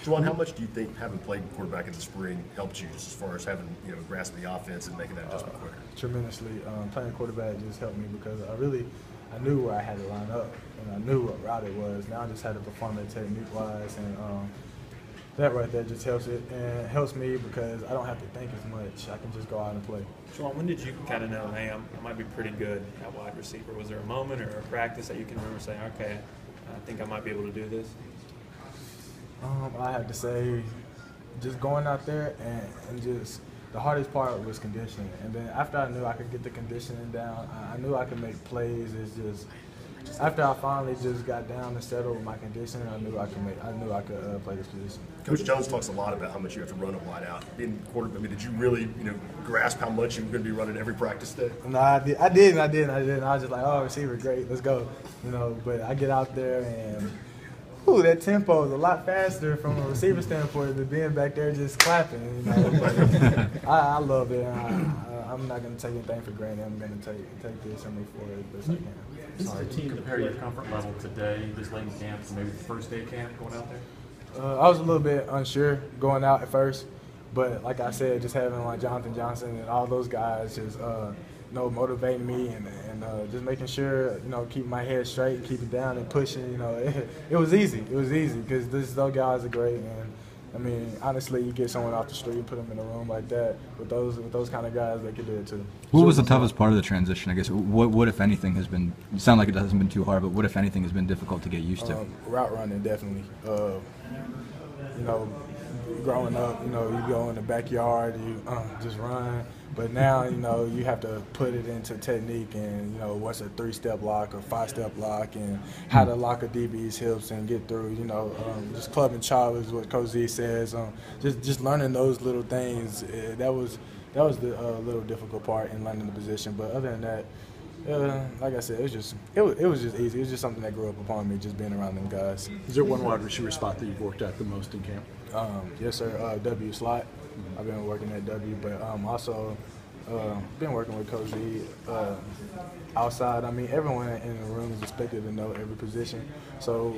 Jauan, how much do you think having played quarterback in the spring helped you just as far as having grasp the offense and making that adjustment quicker? Tremendously. Playing quarterback just helped me because I knew where I had to line up and I knew what route it was. Now I just had to perform it technique-wise, and that right there just helps it, and it helps me because I don't have to think as much. I can just go out and play. Jauan, when did you kind of know, hey, I might be pretty good at wide receiver? Was there a moment or a practice that you can remember saying, okay, I think I might be able to do this? I have to say, just going out there and just the hardest part was conditioning. And then after I knew I could get the conditioning down, I knew I could make plays. It's just after I finally just got down and settled with my conditioning, I knew I could play this position. Coach Jones talks a lot about how much you have to run a wide out. Being quarterback, I mean, did you really grasp how much you were going to be running every practice day? No, I didn't. I was just like, oh, receiver, great, let's go. But I get out there and that tempo is a lot faster from a receiver standpoint than being back there just clapping. I love it. I'm not going to take anything for granted. I'm going to take this and move forward as best I can. Is the team compare your comfort level today, this late in camp, to maybe the first day of camp going out there? I was a little bit unsure going out at first, but like I said, just having like Jonathan Johnson and all those guys just motivating me and just making sure keep my head straight, keep it down, and pushing. It was easy. It was easy because those guys are great, and I mean honestly, you get someone off the street, put them in a room like that with those kind of guys, they could do it too. What was the toughest part of the transition? I guess what if anything has been? It sounds like it hasn't been too hard, but what if anything has been difficult to get used to? Route running, definitely. Growing up, you go in the backyard, you just run. But now, you have to put it into technique and, what's a 3-step lock or 5-step lock and how to lock a DB's hips and get through, just club and chop is what Coach Z says. Just learning those little things, that was the little difficult part in learning the position. But other than that, like I said, it was just easy. It was just something that grew up upon me, just being around them guys. Is there one wide receiver spot that you've worked at the most in camp? Yes, sir. W slot. I've been working at W, but also been working with Coach Z outside. I mean, everyone in the room is expected to know every position. So